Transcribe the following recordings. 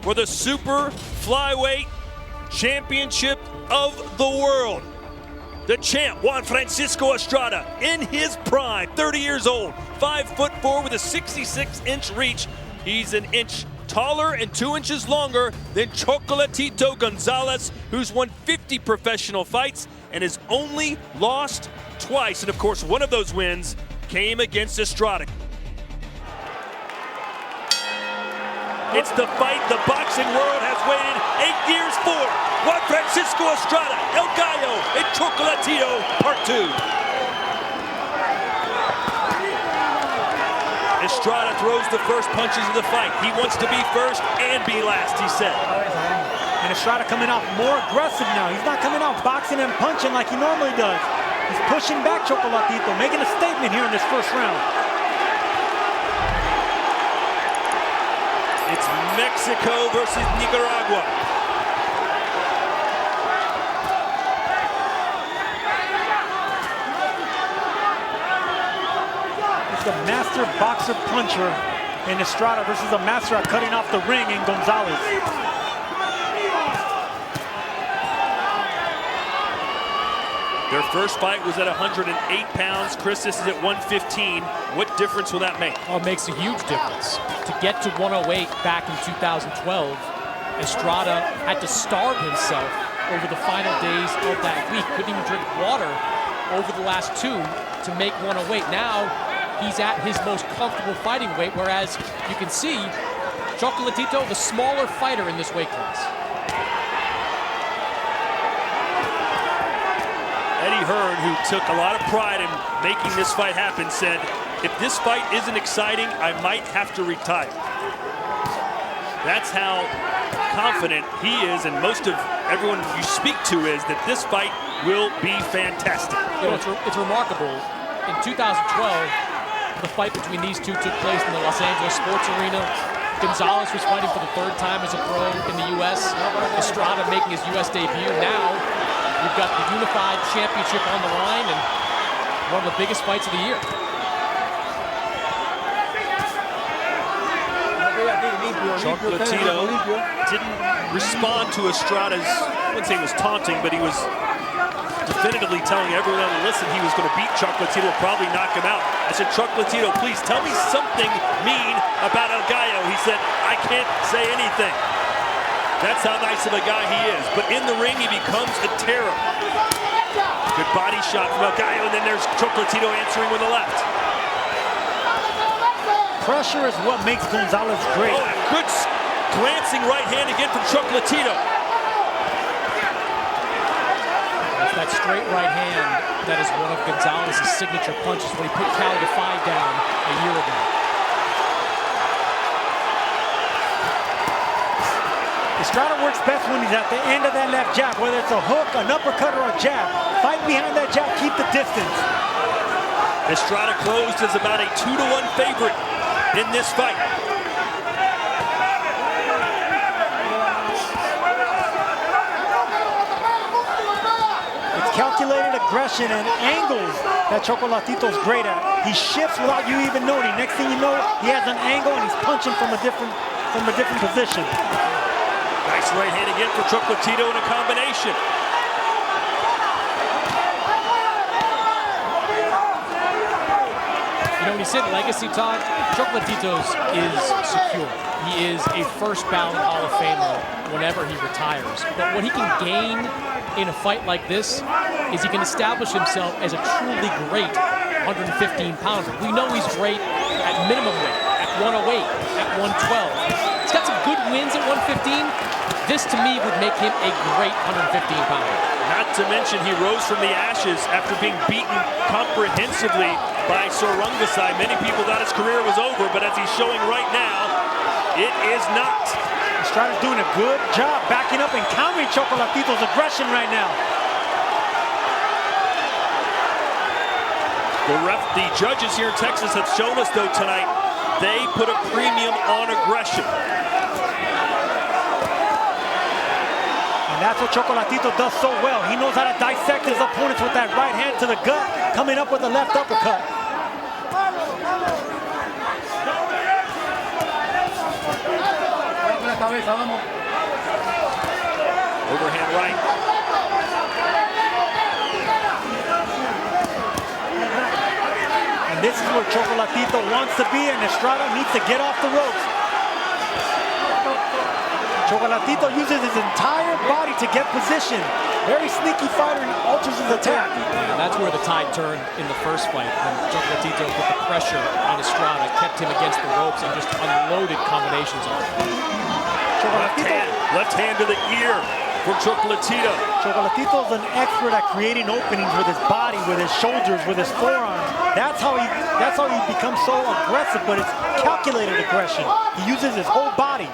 for the Super Flyweight Championship of the world. The champ, Juan Francisco Estrada, in his prime, 30 years old, 5'4" with a 66-inch reach. He's an inch taller and 2 inches longer than Chocolatito Gonzalez, who's won 50 professional fights and has only lost twice. And of course, one of those wins came against Estrada. It's the fight the boxing world has waited 8 years for. Juan Francisco Estrada, El Gallo, and Chocolatito, Part 2. Estrada throws the first punches of the fight. He wants to be first and be last, he said. And Estrada coming off more aggressive now. He's not coming out boxing and punching like he normally does. He's pushing back Chocolatito, making a statement here in this first round. It's Mexico versus Nicaragua. It's the master boxer puncher in Estrada versus a master at cutting off the ring in Gonzalez. Their first fight was at 108 pounds. Chris, this is at 115. What difference will that make? Oh, it makes a huge difference. To get to 108 back in 2012, Estrada had to starve himself over the final days of that week. Couldn't even drink water over the last two to make 108. Now, he's at his most comfortable fighting weight, whereas you can see Chocolatito, the smaller fighter in this weight class. Eddie Hearn, who took a lot of pride in making this fight happen, said, if this fight isn't exciting, I might have to retire. That's how confident he is, and most of everyone you speak to is, that this fight will be fantastic. You know, it's remarkable. In 2012, the fight between these two took place in the Los Angeles Sports Arena. Gonzalez was fighting for the third time as a pro in the U.S. Estrada making his U.S. debut. Now, we've got the unified championship on the line and one of the biggest fights of the year. Chocolatito didn't respond to Estrada's, I wouldn't say he was taunting, but he was definitively telling everyone to listen he was going to beat Chocolatito, probably knock him out. I said, Chocolatito, please tell me something mean about El Gallo. He said, I can't say anything. That's how nice of a guy he is. But in the ring, he becomes a terror. Good body shot from El Gallo, and then there's Chocolatito answering with the left. Pressure is what makes Gonzalez great. Oh, a good glancing right hand again from Chocolatito. It's that straight right hand that is one of Gonzalez's signature punches when he put Cal Defy down a year ago. Estrada works best when he's at the end of that left jab, whether it's a hook, an uppercut, or a jab. Fight behind that jab, keep the distance. Estrada closed as about a 2-to-1 favorite in this fight. It's calculated aggression and angles that Chocolatito's great at. He shifts without you even noting. Next thing you know, he has an angle and he's punching from a different position. Nice right hand again for Chocolatito in a combination. You know, when he said legacy, Todd, Chocolatito's is secure. He is a first ballot Hall of Famer whenever he retires. But what he can gain in a fight like this is he can establish himself as a truly great 115-pounder. We know he's great at minimum weight, at 108, at 112. He's got some good wins at 115. This, to me, would make him a great 115-pounder. Not to mention, he rose from the ashes after being beaten comprehensively by Sorungasai. Many people thought his career was over, but as he's showing right now, it is not. Estrada's doing a good job backing up and countering Chocolatito's aggression right now. The judges here in Texas have shown us, though, tonight, they put a premium on aggression. That's what Chocolatito does so well. He knows how to dissect his opponents with that right hand to the gut, coming up with a left uppercut. Overhand right. And this is where Chocolatito wants to be, and Estrada needs to get off the ropes. Chocolatito uses his entire body to get position. Very sneaky fighter and alters his attack. And that's where the tide turned in the first fight, when Chocolatito put the pressure on Estrada, kept him against the ropes, and just unloaded combinations on him. Left hand to the ear for Chocolatito. Chocolatito's an expert at creating openings with his body, with his shoulders, with his forearms. That's how he becomes so aggressive, but it's calculated aggression. He uses his whole body.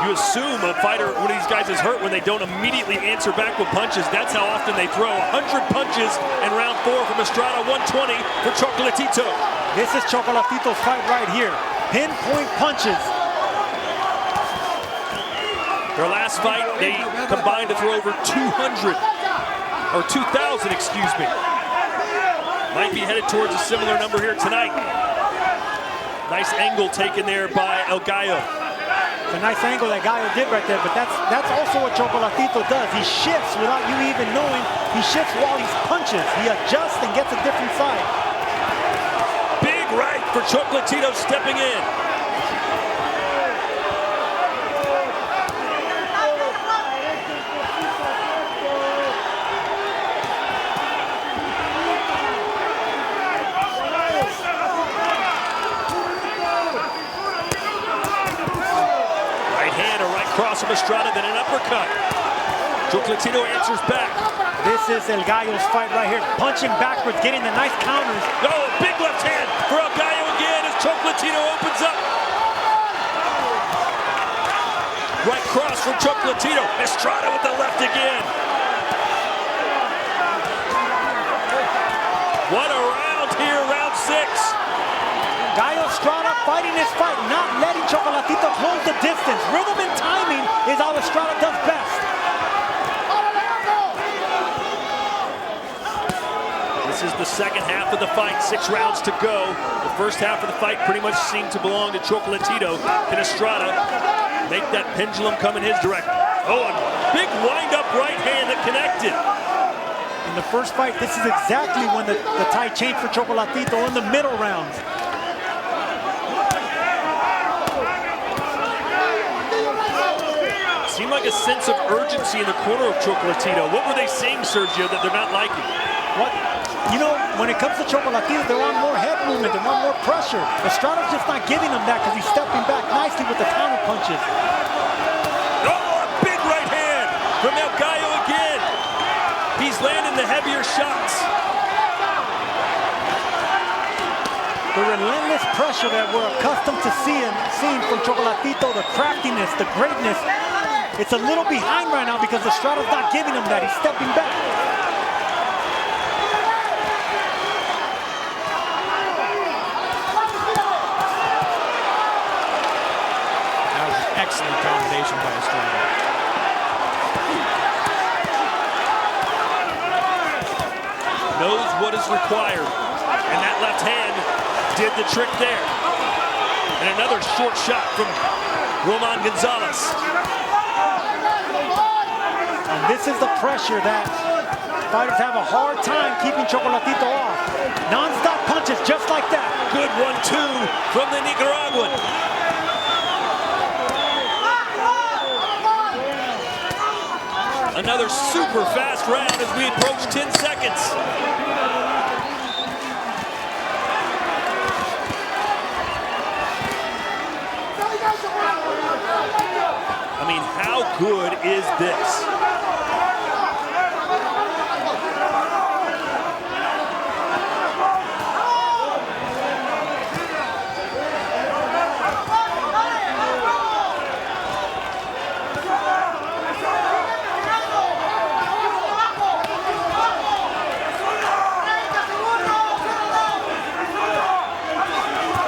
You assume a fighter, one of these guys is hurt when they don't immediately answer back with punches. That's how often they throw. 100 punches in round 4 from Estrada, 120 for Chocolatito. This is Chocolatito's fight right here. Pinpoint punches. Their last fight, they combined to throw over 200, or 2,000, excuse me. Might be headed towards a similar number here tonight. Nice angle taken there by El Gallo. It's a nice angle that Gallo did right there, but that's also what Chocolatito does. He shifts without you even knowing. He shifts while he punches. He adjusts and gets a different side. Big right for Chocolatito stepping in. Cross from Estrada, then an uppercut. Chocolatito answers back. This is El Gallo's fight right here. Punching backwards, getting the nice counters. Oh, big left hand for El Gallo again as Chocolatito opens up. Right cross from Chocolatito. Estrada with the left again. What a round here, round 6. Gallo Estrada fighting his fight, not letting Chocolatito close the distance. Rhythm and timing is how Estrada does best. This is the second half of the fight, 6 rounds to go. The first half of the fight pretty much seemed to belong to Chocolatito. Can Estrada make that pendulum come in his direction? Oh, a big wind-up right hand that connected. In the first fight, this is exactly when the tide changed for Chocolatito in the middle rounds. Seemed like a sense of urgency in the corner of Chocolatito. What were they saying, Sergio, that they're not liking? What? You know, when it comes to Chocolatito, they want more head movement, they want more pressure. Estrada's just not giving them that because he's stepping back nicely with the counter punches. Oh, a big right hand from El Gallo again. He's landing the heavier shots. The relentless pressure that we're accustomed to seeing from Chocolatito, the craftiness, the greatness. It's a little behind right now because Estrada's not giving him that. He's stepping back. That was an excellent combination by Estrada. Knows what is required. And that left hand did the trick there. And another short shot from Juan Gonzalez. And this is the pressure that fighters have a hard time keeping Chocolatito off. Non-stop punches just like that. Good 1-2 from the Nicaraguan. Another super fast round as we approach 10 seconds. I mean, how good is this?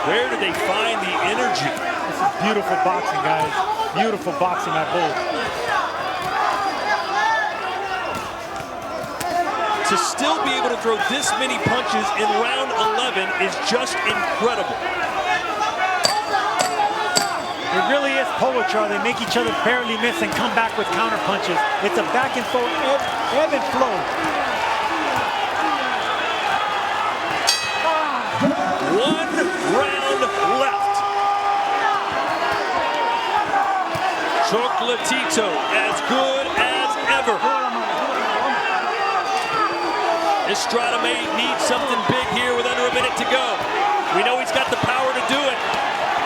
Where do they find the energy? This is beautiful boxing, guys. Beautiful boxing at both. to still be able to throw this many punches in round 11 is just incredible. It really is poetry. They make each other barely miss and come back with counter punches. It's a back and forth, ebb and flow. One round left. Chocolatito as good as ever. Estrada may need something big here with under a minute to go. We know he's got the power to do it.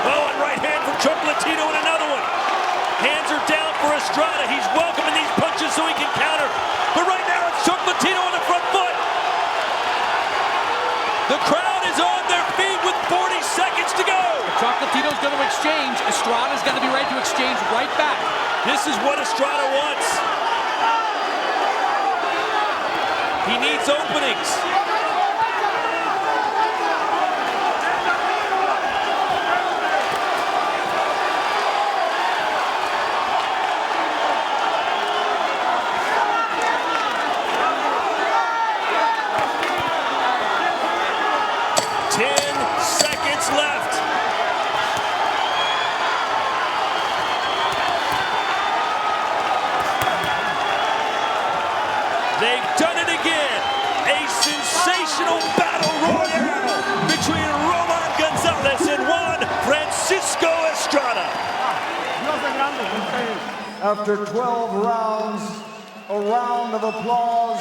Oh, and right hand from Chocolatito and another one. Hands are down for Estrada. He's welcoming these punches so he can counter. But right now it's Chocolatito on the front foot. The crowd is on their feet with 40 seconds to go. Chocolatito's going to exchange. Estrada's got to be ready to exchange right back. This is what Estrada wants. He needs openings. Left. They've done it again. A sensational battle royale between Gonzalez and Juan Estrada. After 12 rounds, a round of applause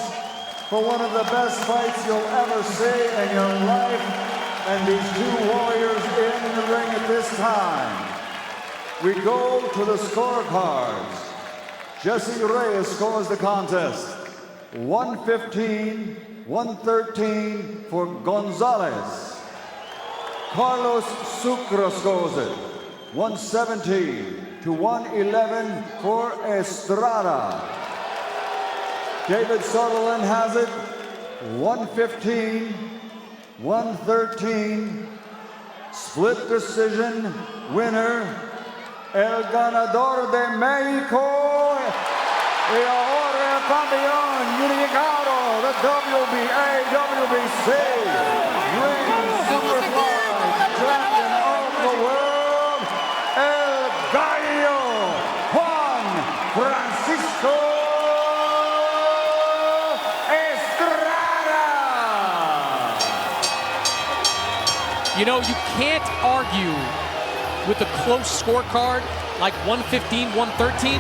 for one of the best fights you'll ever see in your life. And these two warriors in the ring at this time. We go to the scorecards. Jesse Reyes scores the contest. 115-113 for Gonzalez. Carlos Sucre scores it. 117-111 for Estrada. David Sutherland has it. 115-113, split decision, winner, el ganador de México, y ahora el campeón unificado de WBA, WBC, ring superfly, champion of the world, el Gallo, Juan Francisco You know, you can't argue with a close scorecard like 115-113,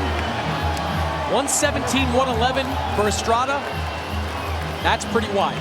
117-111 for Estrada. That's pretty wide.